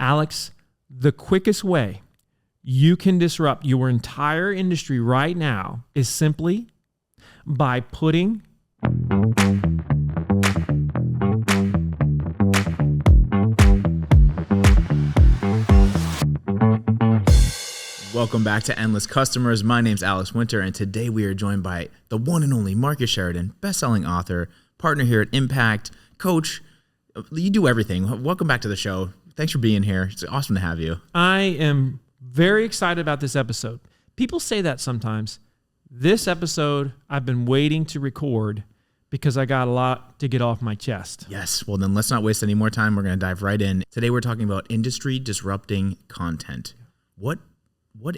Alex, the quickest way you can disrupt your entire industry right now is simply by putting Welcome back to Endless Customers. My name's Alex Winter, and today we are joined by the one and only Marcus Sheridan, best-selling author, partner here at Impact, coach. You do everything. Welcome back to the show. Thanks for being here. It's awesome to have you. I am very excited about this episode. People say that sometimes. This episode, I've been waiting to record because I got a lot to get off my chest. Yes. Well, then let's not waste any more time. We're going to dive right in. Today, we're talking about industry disrupting content. What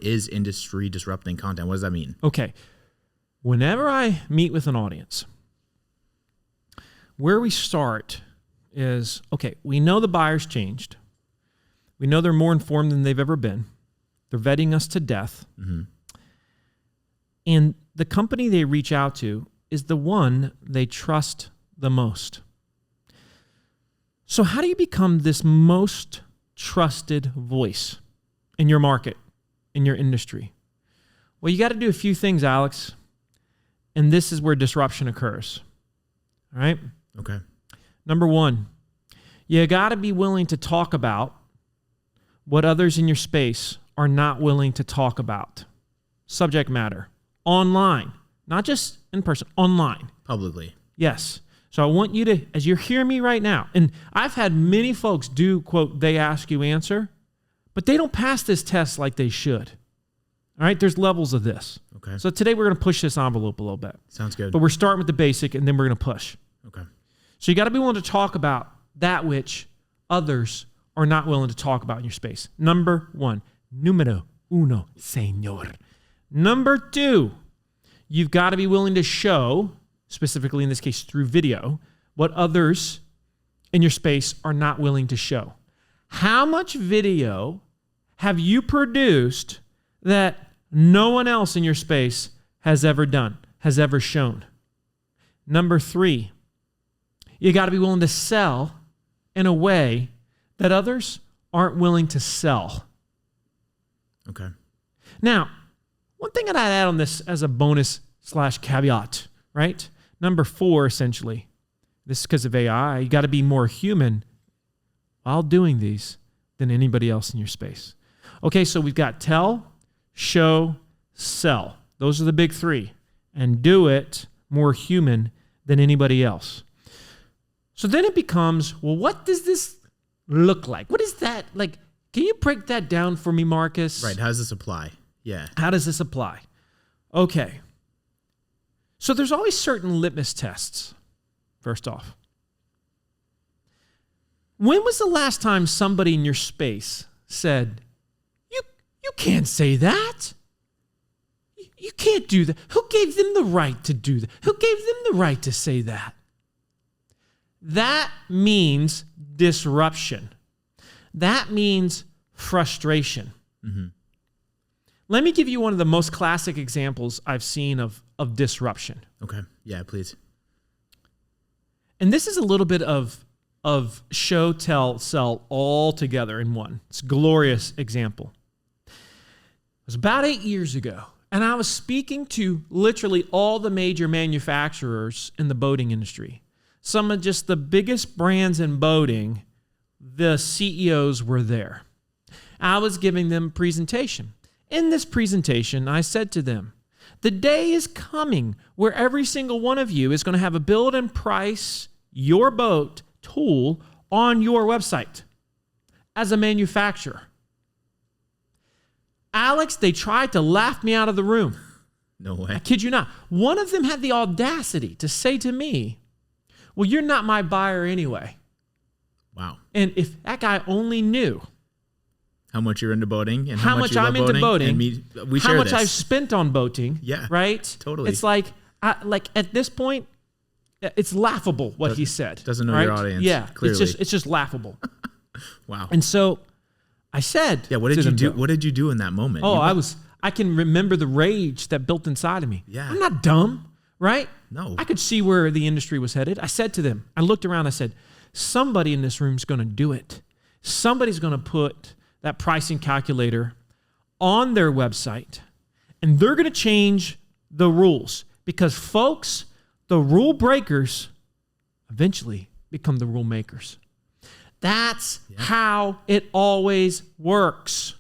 is industry disrupting content? What does that mean? Okay. Whenever I meet with an audience, where we start is, okay, we know the buyer's changed. We know they're more informed than they've ever been. They're vetting us to death. Mm-hmm. And the company they reach out to is the one they trust the most. So how do you become this most trusted voice in your market, in your industry? Well, you got to do a few things, Alex. And this is where disruption occurs. All right? Okay. Number one, you got to be willing to talk about what others in your space are not willing to talk about. Subject matter. Online. Not just in person. Online. Publicly. Yes. So I want you to, as you're hearing me right now, and I've had many folks do, quote, they ask you answer, but they don't pass this test like they should. All right? There's levels of this. Okay. So today we're going to push this envelope a little bit. Sounds good. But we're starting with the basic, and then we're going to push. Okay. So you got to be willing to talk about that which others are not willing to talk about in your space. Number one, numero uno, señor. Number two, you've got to be willing to show, specifically in this case through video, what others in your space are not willing to show. How much video have you produced that no one else in your space has ever done, has ever shown? Number three, you got to be willing to sell in a way that others aren't willing to sell. Okay. Now, one thing that I'd add on this as a bonus / caveat, right? Number four, essentially, this is because of AI, you got to be more human while doing these than anybody else in your space. Okay, so we've got tell, show, sell. Those are the big three. And do it more human than anybody else. So then it becomes, well, what does this look like? What is that? Like, can you break that down for me, Marcus? Right. How does this apply? Yeah. How does this apply? Okay. So there's always certain litmus tests, first off. When was the last time somebody in your space said, you can't say that? You can't do that. Who gave them the right to do that? Who gave them the right to say that? That means disruption. That means frustration. Mm-hmm. Let me give you one of the most classic examples I've seen of disruption. Okay. Yeah, please. And this is a little bit of show, tell, sell all together in one. It's a glorious example. It was about 8 years ago, and I was speaking to literally all the major manufacturers in the boating industry. Some of just the biggest brands in boating, the CEOs were there. I was giving them a presentation. In this presentation, I said to them, the day is coming where every single one of you is going to have a build and price your boat tool on your website as a manufacturer. Alex, they tried to laugh me out of the room. No way. I kid you not. One of them had the audacity to say to me, well, you're not my buyer anyway. Wow. And if that guy only knew how much you're into boating and how much I'm into boating, we how much I've spent on boating, yeah, right? Totally. It's like at this point, it's laughable what he said. Doesn't know right? your audience. Yeah, clearly. it's just laughable. Wow. And so I said, yeah, what did you do? What did you do in that moment? Oh, I can remember the rage that built inside of me. Yeah. I'm not dumb, right? No. I could see where the industry was headed. I said to them, I looked around, I said, somebody in this room is going to do it. somebody's going to put that pricing calculator on their website, and they're going to change the rules because, folks, the rule breakers eventually become the rule makers. That's how it always works.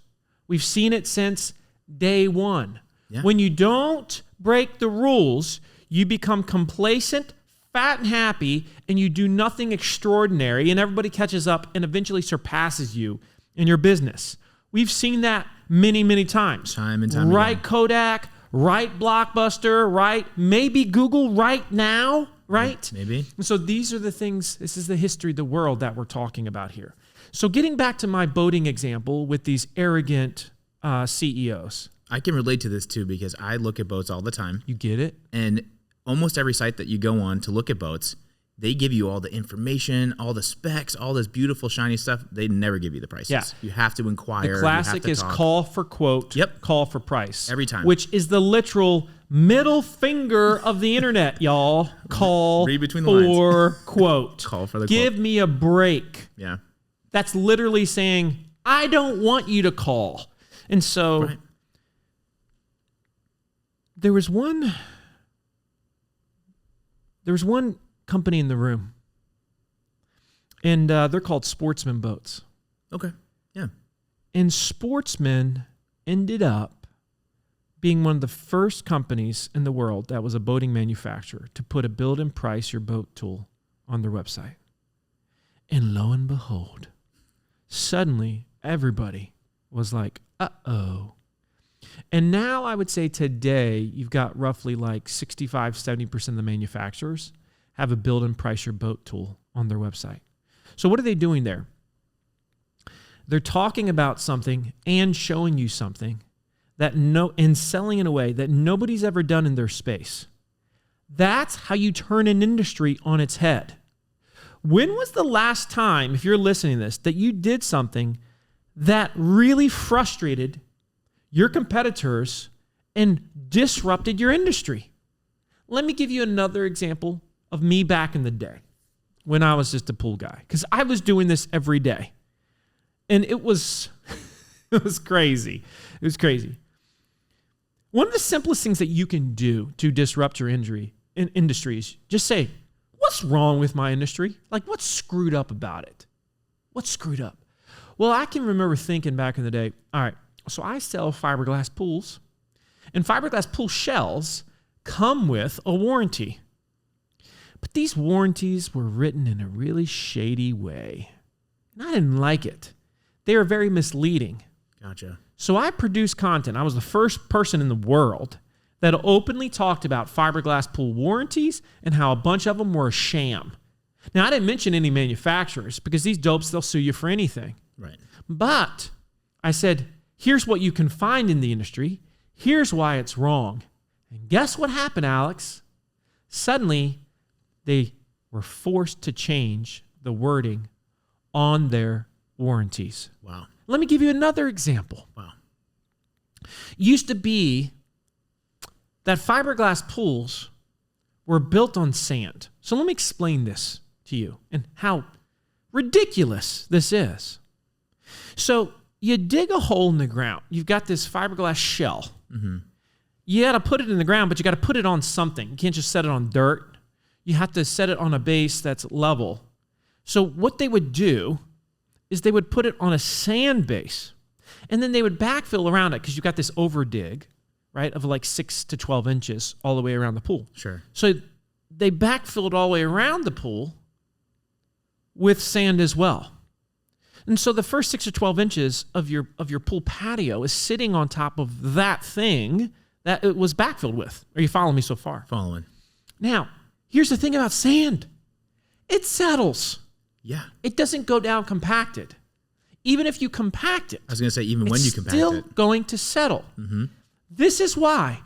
We've seen it since day one. Yeah. When you don't break the rules, you become complacent, fat and happy, and you do nothing extraordinary, and everybody catches up and eventually surpasses you in your business. We've seen that many, many times. Time and time Right again. Kodak, right Blockbuster, right maybe Google right now, right? Maybe. And so these are the things, this is the history of the world that we're talking about here. So getting back to my boating example with these arrogant CEOs. I can relate to this too because I look at boats all the time, You get it? and almost every site that you go on to look at boats, they give you all the information, all the specs, all this beautiful shiny stuff. They never give you the prices. Yeah. You have to inquire. The classic is call for quote, Yep. call for price. Every time. Which is the literal middle finger of the internet, y'all. Call Read between the lines. for quote. Call for the Give quote. me a break. Yeah. That's literally saying, I don't want you to call. And so Right. there was one company in the room, and they're called Sportsman Boats. Okay. Yeah. And Sportsman ended up being one of the first companies in the world that was a boating manufacturer to put a build and price your boat tool on their website. And lo and behold, suddenly everybody was like, uh-oh. And now I would say today, you've got roughly like 65, 70% of the manufacturers have a build and price your boat tool on their website. So what are they doing there? They're talking about something and showing you something and selling in a way that nobody's ever done in their space. That's how you turn an industry on its head. When was the last time, if you're listening to this, that you did something that really frustrated your competitors and disrupted your industry? Let me give you another example of me back in the day when I was just a pool guy, because I was doing this every day. And it was crazy. It was crazy. One of the simplest things that you can do to disrupt your industry is just say, what's wrong with my industry? Like, what's screwed up about it? What's screwed up? Well, I can remember thinking back in the day, all right, so I sell fiberglass pools, and fiberglass pool shells come with a warranty. But these warranties were written in a really shady way, and I didn't like it. They were very misleading. Gotcha. So I produced content. I was the first person in the world that openly talked about fiberglass pool warranties and how a bunch of them were a sham. Now, I didn't mention any manufacturers because these dopes, they'll sue you for anything. Right. But I said, here's what you can find in the industry. Here's why it's wrong. And guess what happened, Alex? Suddenly, they were forced to change the wording on their warranties. Wow. Let me give you another example. Wow. Used to be that fiberglass pools were built on sand. So let me explain this to you and how ridiculous this is. So you dig a hole in the ground. You've got this fiberglass shell. Mm-hmm. You got to put it in the ground, but you got to put it on something. You can't just set it on dirt. You have to set it on a base that's level. So what they would do is they would put it on a sand base, and then they would backfill around it because you've got this overdig, right, of like 6 to 12 inches all the way around the pool. Sure. So they backfilled all the way around the pool with sand as well. And so the first 6 to 12 inches of your pool patio is sitting on top of that thing that it was backfilled with. Are you following me so far? Following. Now, here's the thing about sand. It settles. Yeah. It doesn't go down compacted. Even if you compact it, I was going to say, even when you compact it's still it. going to settle. Mm-hmm. This is why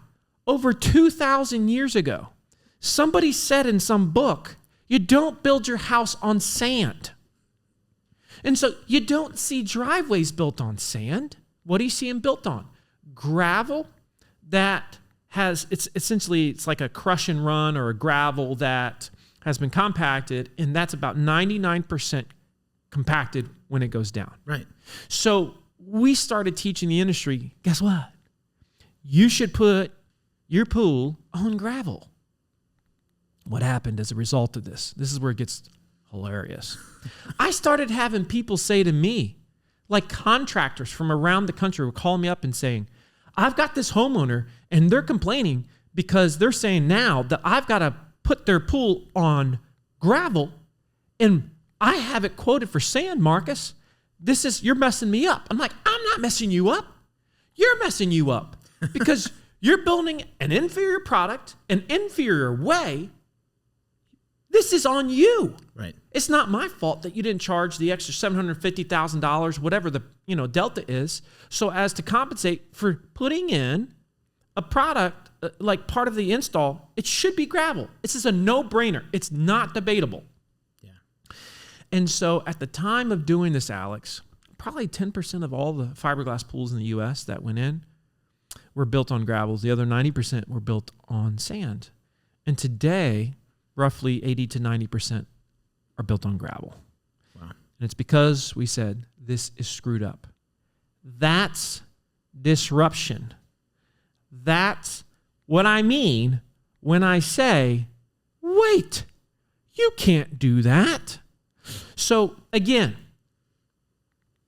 over 2,000 years ago, somebody said in some book, you don't build your house on sand. And so you don't see driveways built on sand. What do you see them built on? Gravel that has, it's like a crush and run or a gravel that has been compacted, and that's about 99% compacted when it goes down. Right. So we started teaching the industry, guess what? You should put your pool on gravel. What happened as a result of this? This is where it gets hilarious. I started having people say to me, like contractors from around the country were calling me up and saying, I've got this homeowner and they're complaining because they're saying now that I've got to put their pool on gravel and I have it quoted for sand, Marcus. You're messing me up. I'm like, I'm not messing you up. You're messing you up because you're building an inferior product, an inferior way. This is on you. Right. It's not my fault that you didn't charge the extra $750,000, whatever the delta is, so as to compensate for putting in a product like part of the install. It should be gravel. This is a no-brainer. It's not debatable. Yeah. And so at the time of doing this, Alex, probably 10% of all the fiberglass pools in the U.S. that went in were built on gravels. The other 90% were built on sand. And today, roughly 80 to 90% are built on gravel. Wow. And it's because we said, this is screwed up. That's disruption. That's what I mean when I say, wait, you can't do that. So again,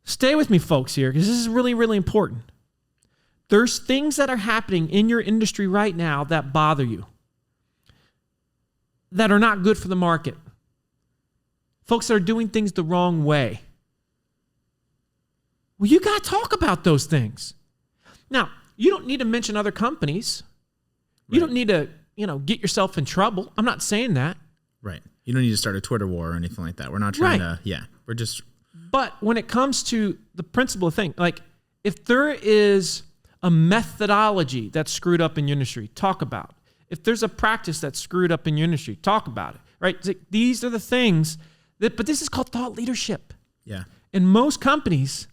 stay with me, folks, here, because this is really, really important. There's things that are happening in your industry right now that bother you, that are not good for the market. Folks that are doing things the wrong way. Well, you got to talk about those things. Now, you don't need to mention other companies. You don't need to, get yourself in trouble. I'm not saying that. Right. You don't need to start a Twitter war or anything like that. We're not trying to, we're just. But when it comes to the principle of thing, like if there is a methodology that's screwed up in your industry, talk about it. If there's a practice that's screwed up in your industry, talk about it, right? It's like, these are the things but this is called thought leadership. Yeah. And most companies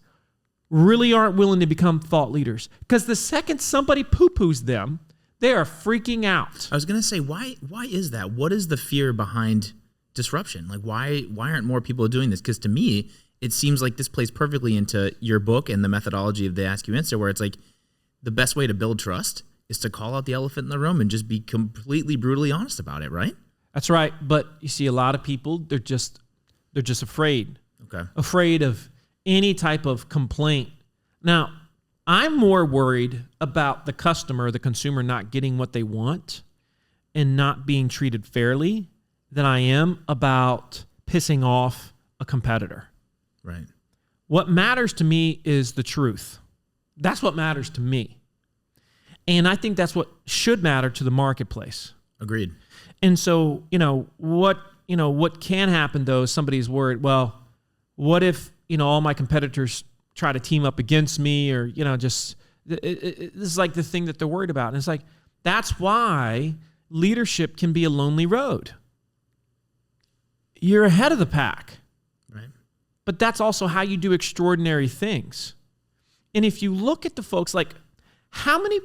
really aren't willing to become thought leaders because the second somebody poo-poos them, they are freaking out. I was going to say, why is that? What is the fear behind disruption? Like, why aren't more people doing this? Because to me, it seems like this plays perfectly into your book and the methodology of the Ask You Answer, where it's like the best way to build trust is to call out the elephant in the room and just be completely brutally honest about it, right? That's right. But you see a lot of people, they're just afraid. Okay. Afraid of any type of complaint. Now, I'm more worried about the customer, the consumer not getting what they want and not being treated fairly than I am about pissing off a competitor. Right. What matters to me is the truth. That's what matters to me. And I think that's what should matter to the marketplace. Agreed. And so, what can happen though is somebody's worried, well, what if, all my competitors try to team up against me or, this is like the thing that they're worried about. And it's like, that's why leadership can be a lonely road. You're ahead of the pack. Right. But that's also how you do extraordinary things. And if you look at the folks, like how many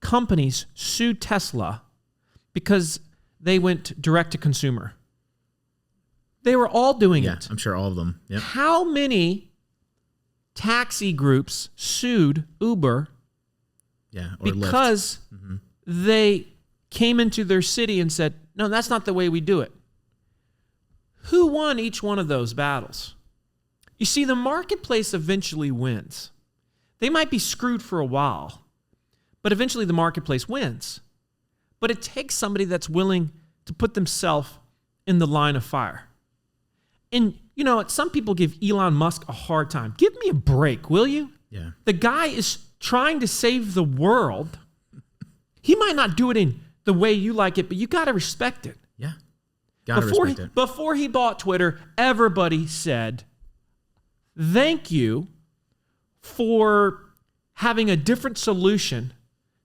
companies sued Tesla because they went direct to consumer? They were all doing it. I'm sure all of them. Yep. How many taxi groups sued Uber because they came into their city and said, no, that's not the way we do it? Who won each one of those battles? You see, the marketplace eventually wins. They might be screwed for a while, but eventually the marketplace wins. But it takes somebody that's willing to put themselves in the line of fire. And, some people give Elon Musk a hard time. Give me a break, will you? Yeah. The guy is trying to save the world. He might not do it in the way you like it, but you got to respect it. Yeah. Got to respect it. Before he bought Twitter, everybody said, thank you for having a different solution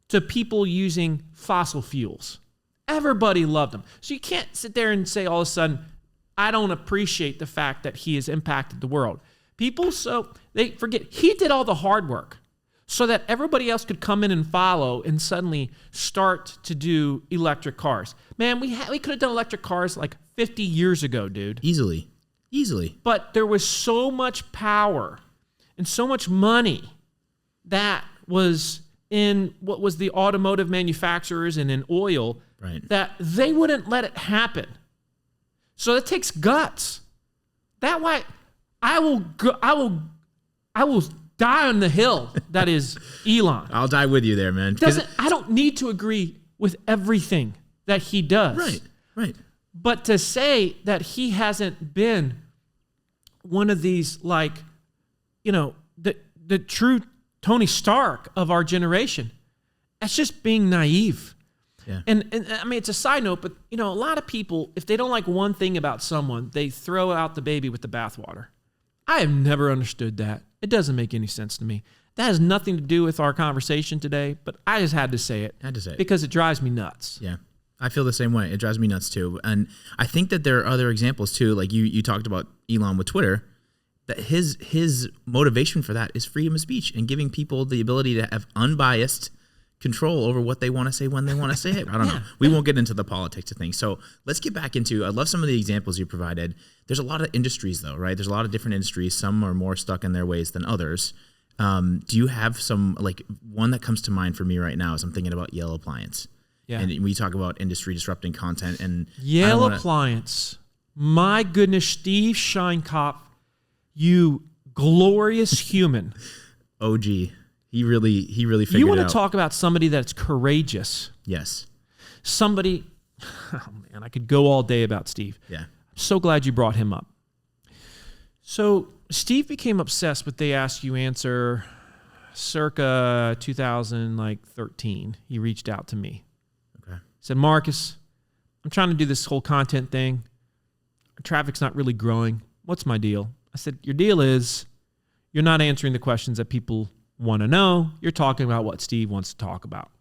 to people using fossil fuels. Everybody loved him. So you can't sit there and say all of a sudden, I don't appreciate the fact that he has impacted the world. People, so they forget, he did all the hard work so that everybody else could come in and follow and suddenly start to do electric cars. Man, we could have done electric cars like 50 years ago, dude. Easily. Easily. But there was so much power and so much money that was in what was the automotive manufacturers and in oil Right. that they wouldn't let it happen. So it takes guts. That why I will die on the hill that is Elon. I'll die with you there, man. I don't need to agree with everything that he does. Right. But to say that he hasn't been one of these, like, the true Tony Stark of our generation, that's just being naive. Yeah. And I mean, it's a side note, but a lot of people, if they don't like one thing about someone, they throw out the baby with the bathwater. I have never understood that. It doesn't make any sense to me. That has nothing to do with our conversation today, but I just had to say it. Because it drives me nuts. Yeah. I feel the same way. It drives me nuts too. And I think that there are other examples too. Like you talked about Elon with Twitter, that his motivation for that is freedom of speech and giving people the ability to have unbiased control over what they want to say when they want to say it. I don't know. We won't get into the politics of things. So let's get back into, I love some of the examples you provided. There's a lot of industries though, right? There's a lot of different industries. Some are more stuck in their ways than others. Do you have some, like one that comes to mind for me right now is I'm thinking about Yale Appliance. Yeah. And we talk about industry disrupting content and Yale Appliance. My goodness, Steve Scheinkopf, you glorious human. OG. He really figured it out. You want to talk about somebody that's courageous. Yes. Somebody, oh man, I could go all day about Steve. Yeah. I'm so glad you brought him up. So Steve became obsessed with They Ask You Answer circa 2013. He reached out to me. Okay. He said, Marcus, I'm trying to do this whole content thing. Traffic's not really growing. What's my deal? I said, your deal is you're not answering the questions that people want to know. You're talking about what Steve wants to talk about.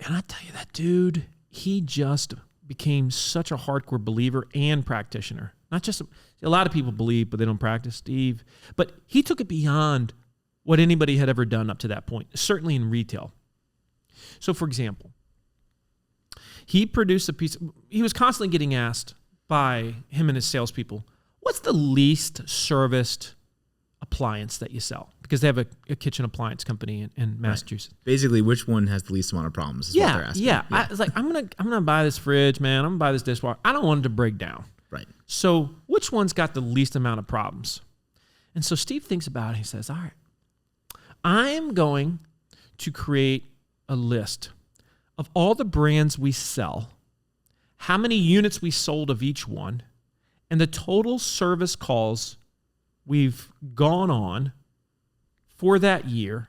And I tell you that dude, he just became such a hardcore believer and practitioner. Not just a lot of people believe, but they don't practice, Steve. But he took it beyond what anybody had ever done up to that point, certainly in retail. So for example, he produced he was constantly getting asked by him and his salespeople, what's the least serviced appliance that you sell? Because they have a kitchen appliance company in Massachusetts. Right. Basically, which one has the least amount of problems is what they're asking. Yeah. I was like, I'm gonna buy this fridge, man. I'm gonna buy this dishwasher. I don't want it to break down. Right. So which one's got the least amount of problems? And so Steve thinks about it. He says, all right, I am going to create a list of all the brands we sell, how many units we sold of each one, and the total service calls we've gone on for that year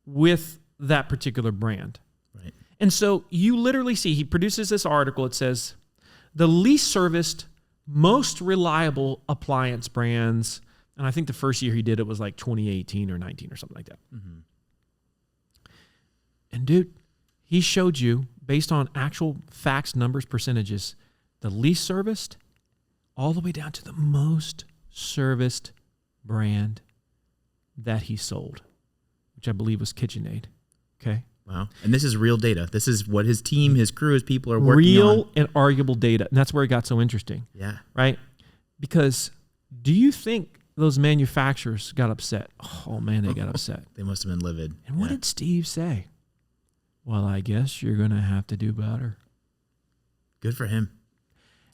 with that particular brand. Right. And so you literally see, he produces this article. It says, the least serviced, most reliable appliance brands. And I think the first year he did it was like 2018 or 19 or something like that. Mm-hmm. And dude, he showed you, based on actual facts, numbers, percentages, the least serviced all the way down to the most serviced brand that he sold, which I believe was KitchenAid. Okay. Wow. And this is real data. This is what his team, his crew, his people are working real on. And arguable data. And that's where it got so interesting. Yeah. Right? Because do you think those manufacturers got upset? Oh man, they got upset. They must have been livid. And what did Steve say? Well, I guess you're going to have to do better. Good for him.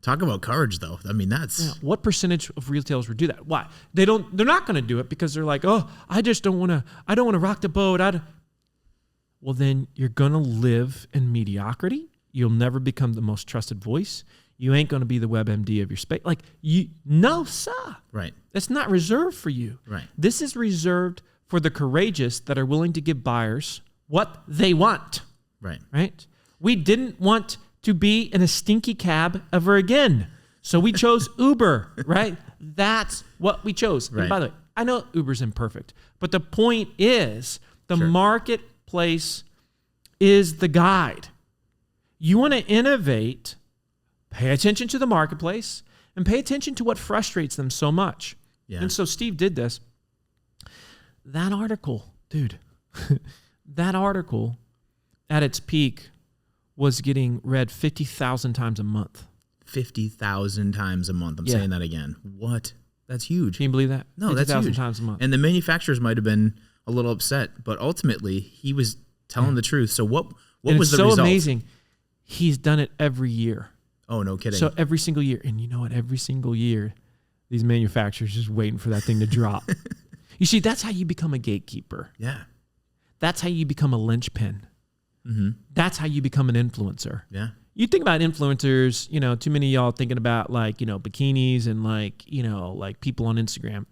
Talk about courage, though. I mean, that's what percentage of retailers would do that? Why? They're not going to do it because they're like, oh, I don't want to rock the boat. Well, then you're going to live in mediocrity. You'll never become the most trusted voice. You ain't going to be the WebMD of your space. Like, no, sir. Right. That's not reserved for you. Right. This is reserved for the courageous that are willing to give buyers what they want. Right. Right? We didn't want to be in a stinky cab ever again. So we chose Uber, right? That's what we chose. Right. And by the way, I know Uber's imperfect, but the point is the marketplace is the guide. You want to innovate, pay attention to the marketplace and pay attention to what frustrates them so much. Yeah. And so Steve did this. That article, dude, that article at its peak was getting read 50,000 times a month. 50,000 times a month. I'm Yeah. saying that again. What? That's huge. Can you believe that? No, that's 50,000 huge. times a month. And the manufacturers might have been a little upset, but ultimately he was telling the truth. So what And was it's the so result? amazing. He's done it every year. Oh, no kidding. So every single year. And you know what? Every single year, these manufacturers just waiting for that thing to drop. You see, that's how you become a gatekeeper. yeah. That's how you become a linchpin. Mm-hmm. That's how you become an influencer. Yeah. You think about influencers, too many of y'all thinking about bikinis and like people on Instagram.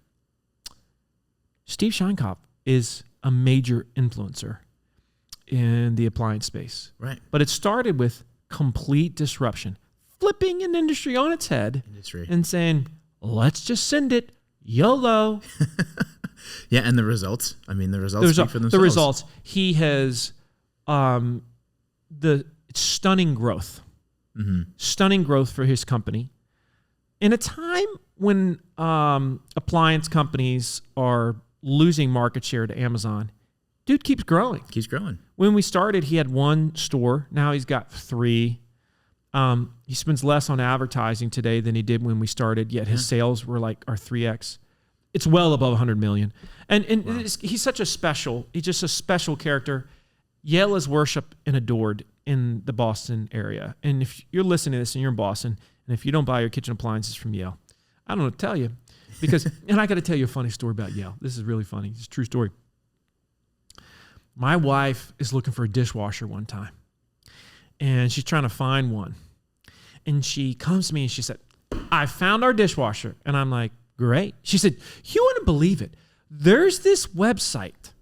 Steve Scheinkopf is a major influencer in the appliance space. Right. But it started with complete disruption, flipping an industry on its head and saying, let's just send it YOLO. Yeah, and the results. I mean, the results speak for themselves. The results. He has the stunning growth. Mm-hmm. Stunning growth for his company. In a time when appliance companies are losing market share to Amazon, dude keeps growing. Keeps growing. When we started, he had one store. Now he's got 3. He spends less on advertising today than he did when we started, yet his sales are 3x. It's well above 100 million. And Wow. he's just a special character. Yale is worshipped and adored in the Boston area. And if you're listening to this and you're in Boston, and if you don't buy your kitchen appliances from Yale, I don't know what to tell you. Because, and I got to tell you a funny story about Yale. This is really funny. It's a true story. My wife is looking for a dishwasher one time, and she's trying to find one. And she comes to me and she said, I found our dishwasher. And I'm like, great. She said, you wouldn't believe it. There's this website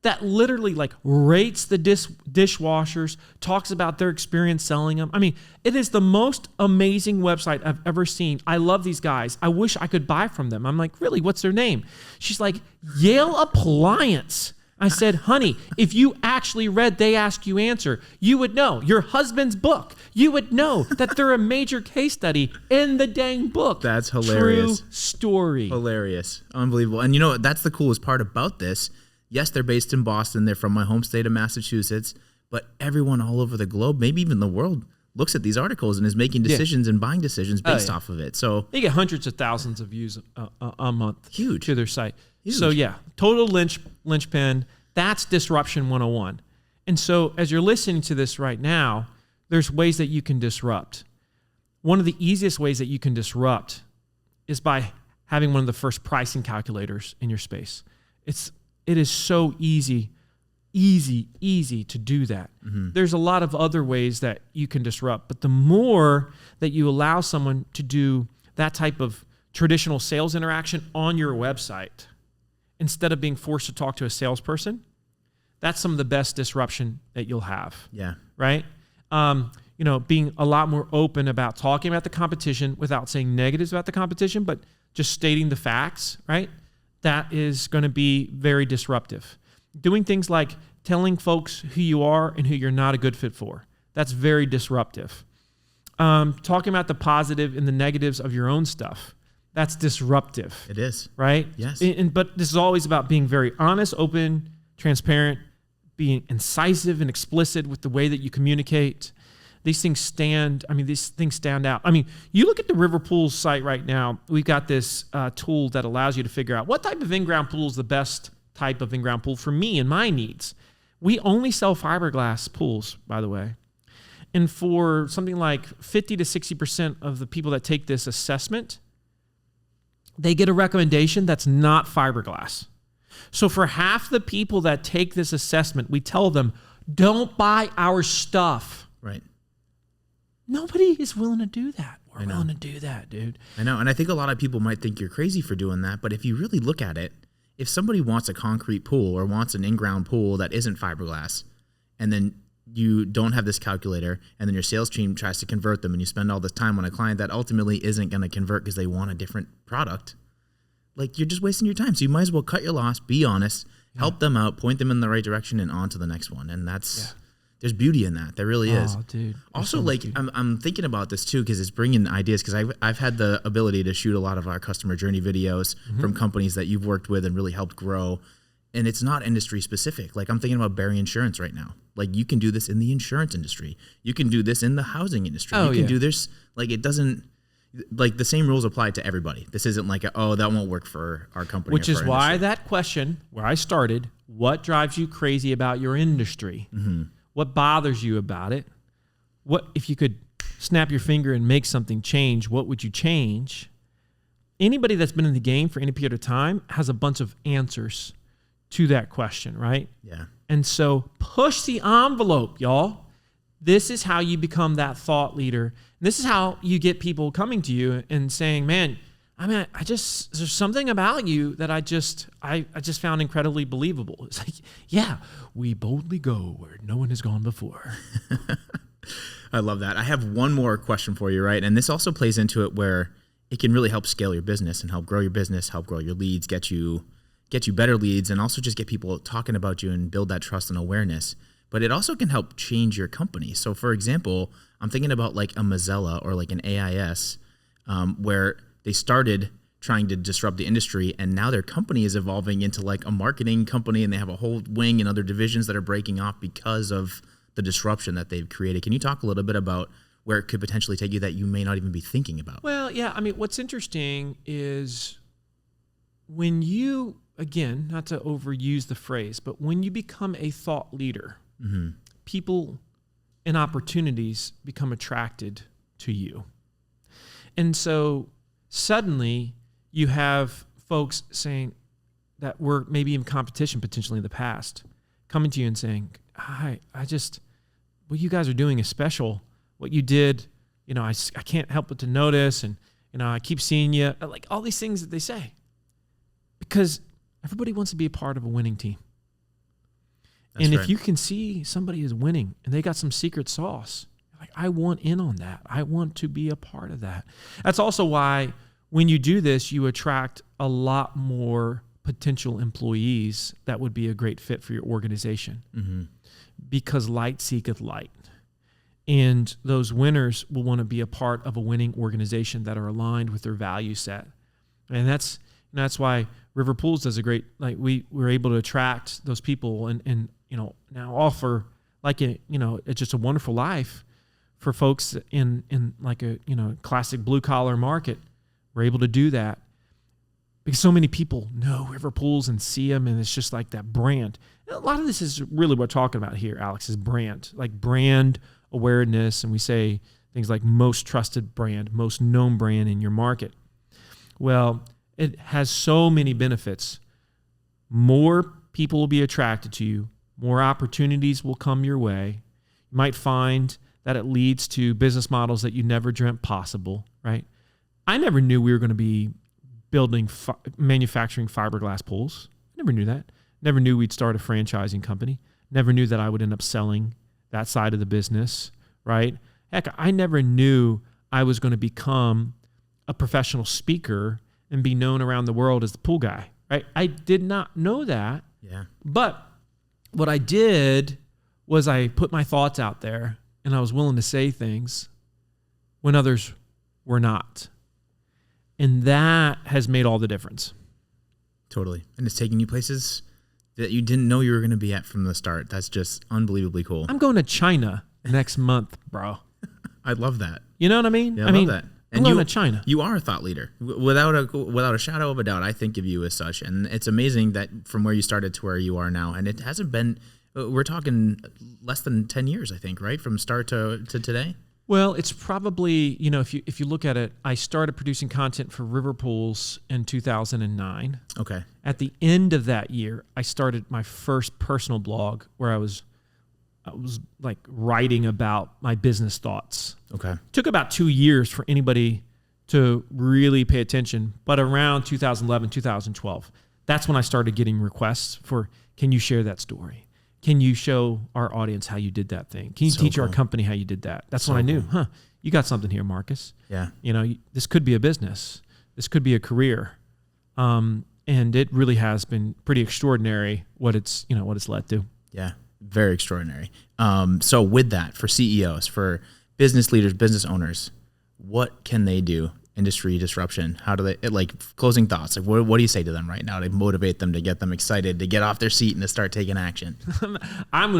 that literally rates the dishwashers, talks about their experience selling them. I mean, it is the most amazing website I've ever seen. I love these guys. I wish I could buy from them. I'm like, really? What's their name? She's like, Yale Appliance. I said, honey, if you actually read They Ask You Answer, you would know. Your husband's book, you would know that they're a major case study in the dang book. That's hilarious. True story. Hilarious. Unbelievable. And that's the coolest part about this. Yes, they're based in Boston. They're from my home state of Massachusetts. But everyone all over the globe, maybe even the world, looks at these articles and is making decisions and buying decisions based off of it. So they get hundreds of thousands of views a month. Huge. To their site. Huge. So yeah, total linchpin. That's disruption 101. And so as you're listening to this right now, there's ways that you can disrupt. One of the easiest ways that you can disrupt is by having one of the first pricing calculators in your space. It is so easy to do that. Mm-hmm. There's a lot of other ways that you can disrupt, but the more that you allow someone to do that type of traditional sales interaction on your website, instead of being forced to talk to a salesperson, that's some of the best disruption that you'll have. Yeah. Right? Being a lot more open about talking about the competition without saying negatives about the competition, but just stating the facts, right? That is going to be very disruptive. Doing things like telling folks who you are and who you're not a good fit for. That's very disruptive. Talking about the positive and the negatives of your own stuff. That's disruptive. It is. Right? Yes. But this is always about being very honest, open, transparent, being incisive and explicit with the way that you communicate. These things stand out. I mean, you look at the Riverpool site right now, we've got this tool that allows you to figure out what type of in-ground pool is the best type of in-ground pool for me and my needs. We only sell fiberglass pools, by the way. And for something like 50 to 60% of the people that take this assessment, they get a recommendation that's not fiberglass. So for half the people that take this assessment, we tell them, don't buy our stuff. Right. Nobody is willing to do that. We're willing to do that, dude. I know. And I think a lot of people might think you're crazy for doing that. But if you really look at it, if somebody wants a concrete pool or wants an in-ground pool that isn't fiberglass, and then you don't have this calculator, and then your sales team tries to convert them, and you spend all this time on a client that ultimately isn't going to convert because they want a different product, you're just wasting your time. So you might as well cut your loss, be honest, help them out, point them in the right direction, and on to the next one. And there's beauty in that. There really is. Oh, dude. Also, I'm thinking about this too because it's bringing ideas. Because I've had the ability to shoot a lot of our customer journey videos from companies that you've worked with and really helped grow. and it's not industry specific. Like I'm thinking about Barry Insurance right now. Like you can do this in the insurance industry. You can do this in the housing industry. Oh, you can do this. Like it doesn't, like the same rules apply to everybody. This isn't like, that won't work for our company. Which or is for our why industry. that question, where I started, what drives you crazy about your industry? Mm-hmm. What bothers you about it? What if you could snap your finger and make something change, what would you change? Anybody that's been in the game for any period of time has a bunch of answers to that question, right? Yeah. And so push the envelope, y'all. This is how you become that thought leader. And this is how you get people coming to you and saying, man, there's something about you that I just found incredibly believable. It's like, yeah, we boldly go where no one has gone before. I love that. I have one more question for you, right? And this also plays into it where it can really help scale your business and help grow your business, help grow your leads, get you better leads, and also just get people talking about you and build that trust and awareness. But it also can help change your company. So for example, I'm thinking about like a Mozilla or like an AIS, where they started trying to disrupt the industry, and now their company is evolving into like a marketing company, and they have a whole wing and other divisions that are breaking off because of the disruption that they've created. Can you talk a little bit about where it could potentially take you that you may not even be thinking about? Well, yeah. I mean, what's interesting is when you, again, not to overuse the phrase, but when you become a thought leader, Mm-hmm. people and opportunities become attracted to you. And so suddenly you have folks saying that were maybe in competition potentially in the past, coming to you and saying, hi, what you guys are doing is special. What you did, I can't help but to notice, and, I keep seeing you, like all these things that they say. Because everybody wants to be a part of a winning team. That's right. If you can see somebody is winning and they got some secret sauce, like, I want in on that. I want to be a part of that. That's also why when you do this, you attract a lot more potential employees that would be a great fit for your organization. Mm-hmm. Because light seeketh light. And those winners will want to be a part of a winning organization that are aligned with their value set. And that's why River Pools does a great, like we were able to attract those people and now offer like it's just a wonderful life for folks in like a, classic blue collar market. We're able to do that because so many people know River Pools and see them, and it's just like that brand. And a lot of this is really what we're talking about here, Alex, is brand, like brand awareness. And we say things like most trusted brand, most known brand in your market. Well, it has so many benefits. More people will be attracted to you. More opportunities will come your way. You might find that it leads to business models that you never dreamt possible, right? I never knew we were going to be building, manufacturing fiberglass pools. Never knew that. Never knew we'd start a franchising company. Never knew that I would end up selling that side of the business, right? Heck, I never knew I was going to become a professional speaker and be known around the world as the pool guy, right? I did not know that. Yeah. But what I did was I put my thoughts out there, and I was willing to say things when others were not. And that has made all the difference. Totally. And it's taking you places that you didn't know you were going to be at from the start. That's just unbelievably cool. I'm going to China next month, bro. I love that. You know what I mean? Yeah, I love that. I'm going to China. You are a thought leader. Without a shadow of a doubt, I think of you as such. And it's amazing that from where you started to where you are now, and it hasn't been, we're talking less than 10 years, I think, right? From start to today? Well, it's probably, if you look at it, I started producing content for River Pools in 2009. Okay. At the end of that year, I started my first personal blog where I was like writing about my business thoughts. Okay. It took about 2 years for anybody to really pay attention, but around 2011, 2012, that's when I started getting requests for, can you share that story? Can you show our audience how you did that thing? Can you teach our company how you did that? That's when I knew, you got something here, Marcus. Yeah. This could be a business. This could be a career. And it really has been pretty extraordinary what it's led to. Yeah. Very extraordinary. So with that, for CEOs, for business leaders, business owners, what can they do industry disruption? How do they, like, closing thoughts? Like, what do you say to them right now to motivate them, to get them excited, to get off their seat and to start taking action? I'm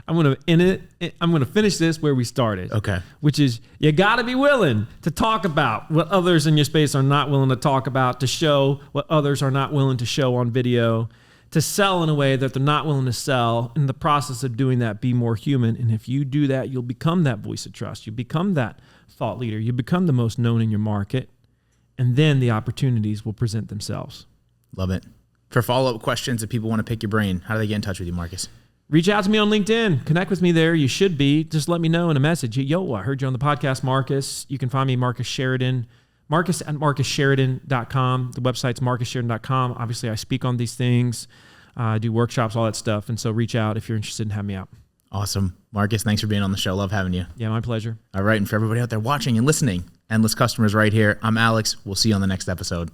gonna finish this where we started. Okay. Which is, you got to be willing to talk about what others in your space are not willing to talk about, to show what others are not willing to show on video, to sell in a way that they're not willing to sell. In the process of doing that, be more human. And if you do that, you'll become that voice of trust. You become that thought leader. You become the most known in your market. And then the opportunities will present themselves. Love it. For follow-up questions, if people want to pick your brain, how do they get in touch with you, Marcus? Reach out to me on LinkedIn. Connect with me there. You should be. Just let me know in a message. Yo, I heard you on the podcast, Marcus. You can find me, Marcus Sheridan. Marcus at marcussheridan.com. The website's marcussheridan.com. Obviously, I speak on these things. I do workshops, all that stuff. And so reach out if you're interested in having me out. Awesome. Marcus, thanks for being on the show. Love having you. Yeah, my pleasure. All right. And for everybody out there watching and listening, Endless Customers right here, I'm Alex. We'll see you on the next episode.